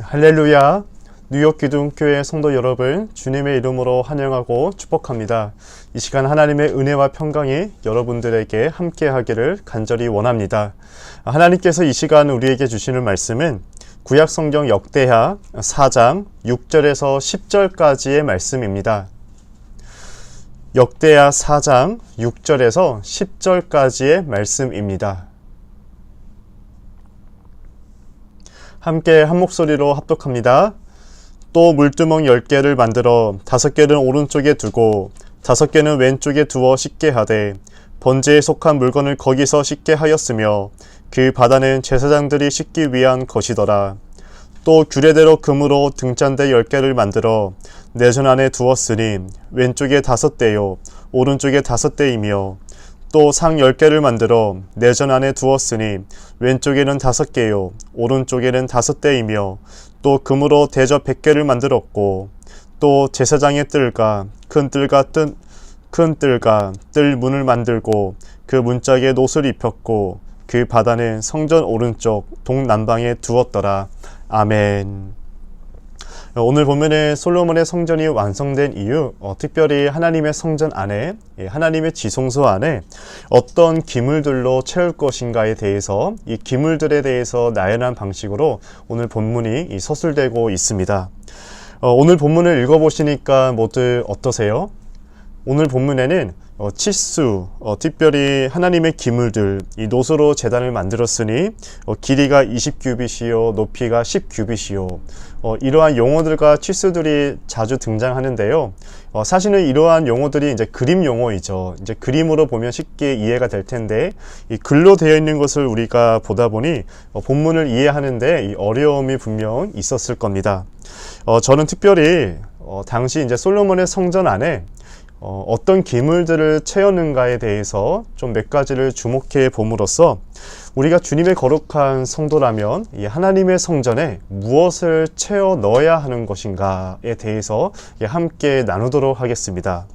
할렐루야. 뉴욕 기둥교회 성도 여러분, 주님의 이름으로 환영하고 축복합니다. 이 시간 하나님의 은혜와 평강이 여러분들에게 함께 하기를 간절히 원합니다. 하나님께서 이 시간 우리에게 주시는 말씀은 구약 성경 역대하 4장 6절에서 10절까지의 말씀입니다. 역대하 4장 6절에서 10절까지의 말씀입니다. 함께 한 목소리로 합독합니다. 또 물두멍 10개를 만들어 5개는 오른쪽에 두고 5개는 왼쪽에 두어 씻게 하되 번제에 속한 물건을 거기서 씻게 하였으며 그 바다는 제사장들이 씻기 위한 것이더라. 또 규례대로 금으로 등잔대 10개를 만들어 내전 안에 두었으니 왼쪽에 5대요 오른쪽에 5대이며 또 상 10개를 만들어 내전 안에 두었으니 왼쪽에는 5개요 오른쪽에는 5대이며 또 금으로 대접 100개를 만들었고 또 제사장의 뜰과 큰 뜰과 뜰 문을 만들고 그 문짝에 놋을 입혔고 그 바다는 성전 오른쪽 동남방에 두었더라. 아멘. 오늘 보면은 솔로몬의 성전이 완성된 이유, 특별히 하나님의 성전 안에, 하나님의 지성소 안에 어떤 기물들로 채울 것인가에 대해서 이 기물들에 대해서 나열한 방식으로 오늘 본문이 서술되고 있습니다. 오늘 본문을 읽어보시니까 모두 어떠세요? 오늘 본문에는 치수, 특별히 하나님의 기물들, 이 놋으로 제단을 만들었으니 길이가 20규빗이요 높이가 10규빗이요 이러한 용어들과 치수들이 자주 등장하는데요. 사실은 이러한 용어들이 이제 그림 용어이죠. 이제 그림으로 보면 쉽게 이해가 될 텐데 이 글로 되어 있는 것을 우리가 보다 보니 본문을 이해하는데 이 어려움이 분명 있었을 겁니다. 저는 특별히 당시 이제 솔로몬의 성전 안에 어떤 기물들을 채웠는가에 대해서 좀 몇 가지를 주목해 봄으로써 우리가 주님의 거룩한 성도라면 이 하나님의 성전에 무엇을 채워 넣어야 하는 것인가에 대해서 함께 나누도록 하겠습니다.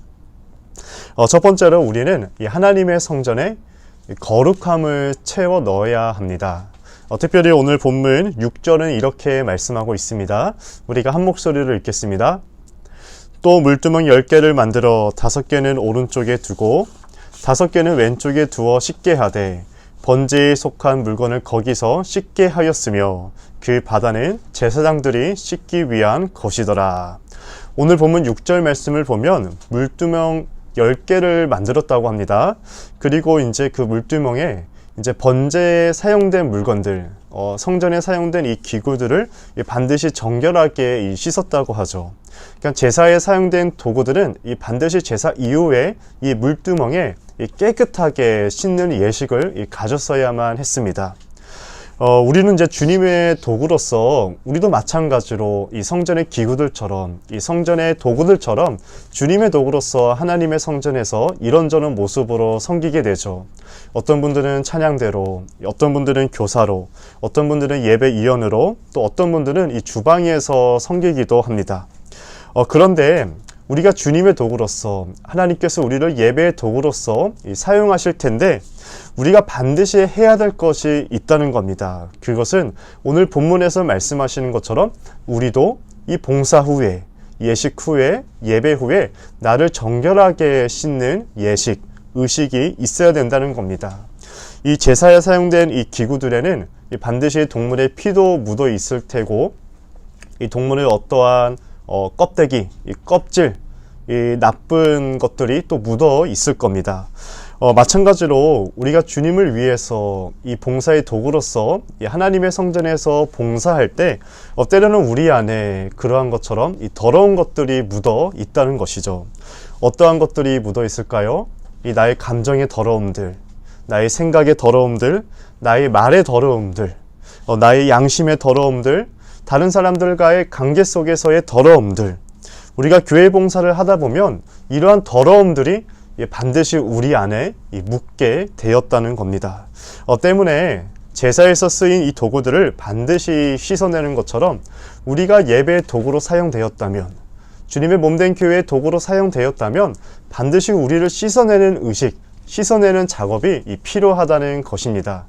첫 번째로 우리는 이 하나님의 성전에 거룩함을 채워 넣어야 합니다. 특별히 오늘 본문 6절은 이렇게 말씀하고 있습니다. 우리가 한 목소리로 읽겠습니다. 또 물두멍 10개를 만들어 5개는 오른쪽에 두고 5개는 왼쪽에 두어 씻게 하되 번제에 속한 물건을 거기서 씻게 하였으며 그 바다는 제사장들이 씻기 위한 것이더라. 오늘 본문 6절 말씀을 보면 물두멍 10개를 만들었다고 합니다. 그리고 이제 그 물두멍에 이제 번제에 사용된 물건들, 성전에 사용된 이 기구들을 반드시 정결하게 씻었다고 하죠. 그러니까 제사에 사용된 도구들은 반드시 제사 이후에 이 물두멍에 깨끗하게 씻는 예식을 가졌어야만 했습니다. 우리는 이제 주님의 도구로서 우리도 마찬가지로 이 성전의 기구들처럼 이 성전의 도구들처럼 주님의 도구로서 하나님의 성전에서 이런저런 모습으로 섬기게 되죠. 어떤 분들은 찬양대로, 어떤 분들은 교사로, 어떤 분들은 예배 이언으로, 또 어떤 분들은 이 주방에서 섬기기도 합니다. 그런데 우리가 주님의 도구로서 하나님께서 우리를 예배의 도구로서 사용하실 텐데 우리가 반드시 해야 될 것이 있다는 겁니다. 그것은 오늘 본문에서 말씀하시는 것처럼 우리도 이 봉사 후에, 예식 후에, 예배 후에 나를 정결하게 씻는 예식, 의식이 있어야 된다는 겁니다. 이 제사에 사용된 이 기구들에는 반드시 동물의 피도 묻어 있을 테고 이 동물의 어떠한 껍데기, 이 껍질, 이 나쁜 것들이 또 묻어 있을 겁니다. 마찬가지로 우리가 주님을 위해서 이 봉사의 도구로서 이 하나님의 성전에서 봉사할 때 때로는 우리 안에 그러한 것처럼 이 더러운 것들이 묻어 있다는 것이죠. 어떠한 것들이 묻어 있을까요? 이 나의 감정의 더러움들, 나의 생각의 더러움들, 나의 말의 더러움들, 나의 양심의 더러움들, 다른 사람들과의 관계 속에서의 더러움들, 우리가 교회 봉사를 하다 보면 이러한 더러움들이 반드시 우리 안에 묻게 되었다는 겁니다. 때문에 제사에서 쓰인 이 도구들을 반드시 씻어내는 것처럼 우리가 예배의 도구로 사용되었다면, 주님의 몸된 교회의 도구로 사용되었다면 반드시 우리를 씻어내는 의식, 씻어내는 작업이 필요하다는 것입니다.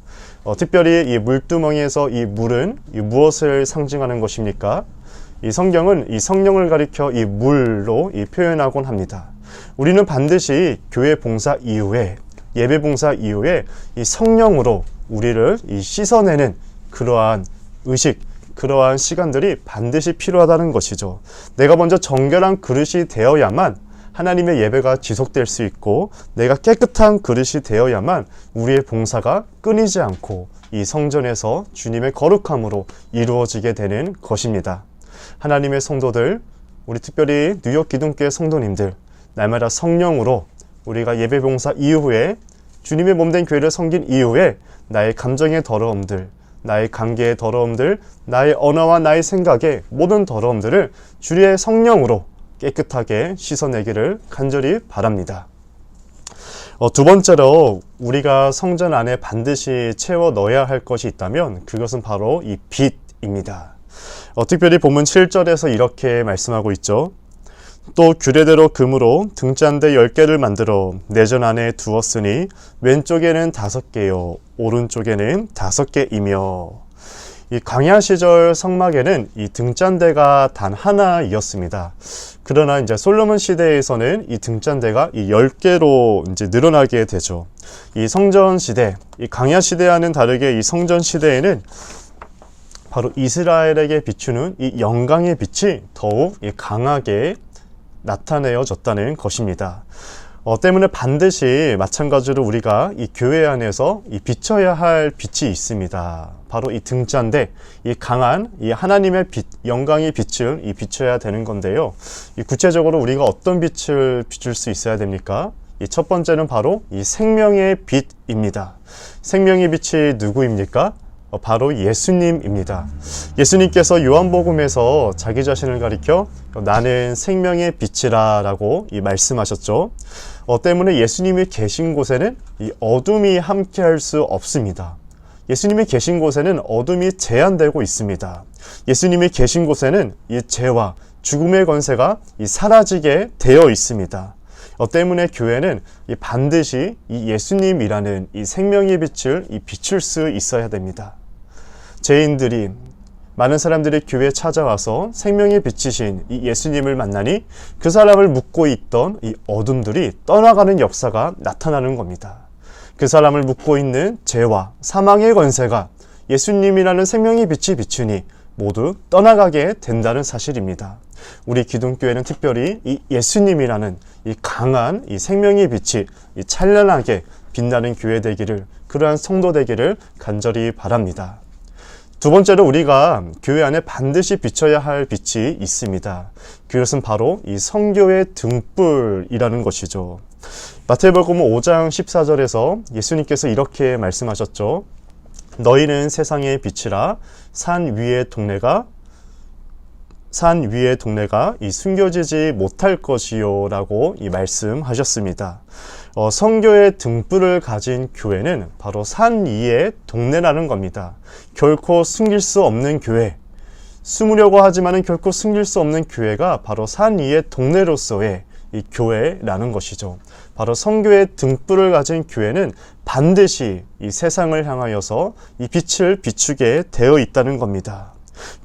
특별히 이 물두멍에서 이 물은 이 무엇을 상징하는 것입니까? 이 성경은 이 성령을 가리켜 이 물로 이 표현하곤 합니다. 우리는 반드시 교회 봉사 이후에, 예배 봉사 이후에 이 성령으로 우리를 이 씻어내는 그러한 의식, 그러한 시간들이 반드시 필요하다는 것이죠. 내가 먼저 정결한 그릇이 되어야만 하나님의 예배가 지속될 수 있고, 내가 깨끗한 그릇이 되어야만 우리의 봉사가 끊이지 않고 이 성전에서 주님의 거룩함으로 이루어지게 되는 것입니다. 하나님의 성도들, 우리 특별히 뉴욕 기둥교회 성도님들, 날마다 성령으로 우리가 예배 봉사 이후에 주님의 몸된 교회를 섬긴 이후에 나의 감정의 더러움들, 나의 관계의 더러움들, 나의 언어와 나의 생각의 모든 더러움들을 주의 성령으로 깨끗하게 씻어내기를 간절히 바랍니다. 두 번째로 우리가 성전 안에 반드시 채워 넣어야 할 것이 있다면 그것은 바로 이 빛입니다. 특별히 본문 7절에서 이렇게 말씀하고 있죠. 또 규례대로 금으로 등잔대 10개를 만들어 내전 안에 두었으니 왼쪽에는 5개요 오른쪽에는 5개이며, 이 광야 시절 성막에는 이 등잔대가 단 하나이었습니다. 그러나 이제 솔로몬 시대에서는 이 등잔대가 이 10개로 이제 늘어나게 되죠. 이 성전 시대, 이 광야 시대와는 다르게 이 성전 시대에는 바로 이스라엘에게 비추는 이 영광의 빛이 더욱 강하게 나타내어졌다는 것입니다. 때문에 반드시 마찬가지로 우리가 이 교회 안에서 이 비춰야 할 빛이 있습니다. 바로 이 등잔대, 이 강한 이 하나님의 빛, 영광의 빛을 이 비춰야 되는 건데요. 이 구체적으로 우리가 어떤 빛을 비출 수 있어야 됩니까? 이 첫 번째는 바로 이 생명의 빛입니다. 생명의 빛이 누구입니까? 바로 예수님입니다. 예수님께서 요한복음에서 자기 자신을 가리켜 나는 생명의 빛이라 라고 말씀하셨죠. 때문에 예수님이 계신 곳에는 이 어둠이 함께할 수 없습니다. 예수님이 계신 곳에는 어둠이 제한되고 있습니다. 예수님이 계신 곳에는 이 죄와 죽음의 권세가 사라지게 되어 있습니다. 때문에 교회는 반드시 이 예수님이라는 이 생명의 빛을 비출 수 있어야 됩니다. 죄인들이, 많은 사람들이 교회에 찾아와서 생명의 빛이신 이 예수님을 만나니 그 사람을 묶고 있던 이 어둠들이 떠나가는 역사가 나타나는 겁니다. 그 사람을 묶고 있는 죄와 사망의 권세가 예수님이라는 생명의 빛이 비추니 모두 떠나가게 된다는 사실입니다. 우리 기둥교회는 특별히 이 예수님이라는 이 강한 이 생명의 빛이 찬란하게 빛나는 교회 되기를, 그러한 성도 되기를 간절히 바랍니다. 두 번째로 우리가 교회 안에 반드시 비춰야 할 빛이 있습니다. 그것은 바로 이 성교의 등불이라는 것이죠. 마태복음 5장 14절에서 예수님께서 이렇게 말씀하셨죠. 너희는 세상의 빛이라 산 위의 동네가 이 숨겨지지 못할 것이요 라고 말씀하셨습니다. 성교의 등불을 가진 교회는 바로 산 위의 동네라는 겁니다. 결코 숨길 수 없는 교회, 숨으려고 하지만은 결코 숨길 수 없는 교회가 바로 산 위의 동네로서의 이 교회라는 것이죠. 바로 성교의 등불을 가진 교회는 반드시 이 세상을 향하여서 이 빛을 비추게 되어 있다는 겁니다.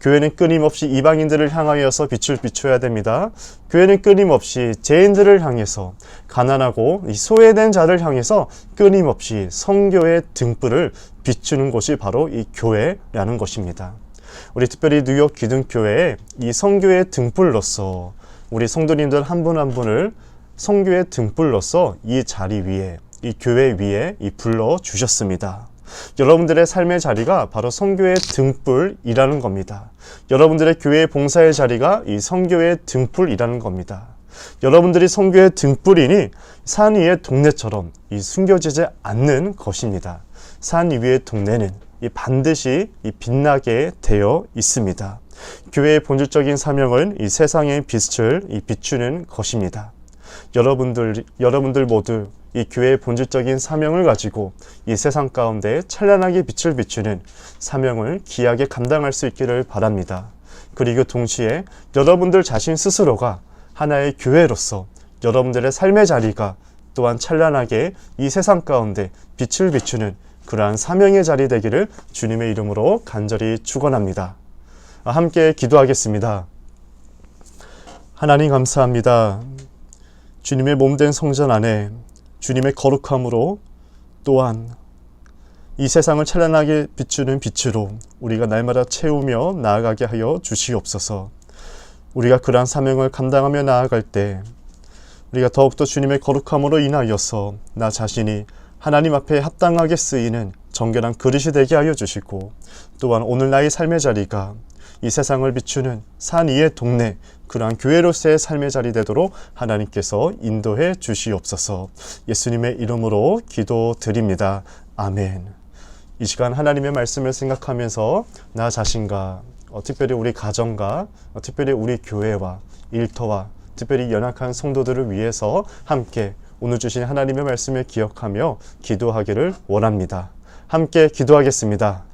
교회는 끊임없이 이방인들을 향하여서 빛을 비춰야 됩니다. 교회는 끊임없이 죄인들을 향해서, 가난하고 이 소외된 자를 향해서 끊임없이 성교의 등불을 비추는 곳이 바로 이 교회라는 것입니다. 우리 특별히 뉴욕 기둥교회에 이 성교의 등불로서 우리 성도님들 한 분 한 분을 성교의 등불로서 이 자리 위에, 이 교회 위에 불러 주셨습니다. 여러분들의 삶의 자리가 바로 성교의 등불이라는 겁니다. 여러분들의 교회 봉사의 자리가 이 성교의 등불이라는 겁니다. 여러분들이 성교의 등불이니 산 위의 동네처럼 숨겨지지 않는 것입니다. 산 위의 동네는 반드시 반드시 되어 있습니다. 교회의 본질적인 사명은 이 세상의 빛을 비추는 것입니다. 여러분들 모두 이 교회의 본질적인 사명을 가지고 이 세상 가운데 찬란하게 빛을 비추는 사명을 귀하게 감당할 수 있기를 바랍니다. 그리고 동시에 여러분들 자신 스스로가 하나의 교회로서 여러분들의 삶의 자리가 또한 찬란하게 이 세상 가운데 빛을 비추는 그러한 사명의 자리 되기를 주님의 이름으로 간절히 축원합니다. 함께 기도하겠습니다. 하나님 감사합니다. 주님의 몸된 성전 안에 주님의 거룩함으로 또한 이 세상을 찬란하게 비추는 빛으로 우리가 날마다 채우며 나아가게 하여 주시옵소서. 우리가 그러한 사명을 감당하며 나아갈 때 우리가 더욱더 주님의 거룩함으로 인하여서 나 자신이 하나님 앞에 합당하게 쓰이는 정결한 그릇이 되게 하여 주시고, 또한 오늘 나의 삶의 자리가 이 세상을 비추는 산 위의 동네, 그러한 교회로서의 삶의 자리 되도록 하나님께서 인도해 주시옵소서. 예수님의 이름으로 기도드립니다. 아멘. 이 시간 하나님의 말씀을 생각하면서 나 자신과 특별히 우리 가정과 특별히 우리 교회와 일터와 특별히 연약한 성도들을 위해서 함께 오늘 주신 하나님의 말씀을 기억하며 기도하기를 원합니다. 함께 기도하겠습니다.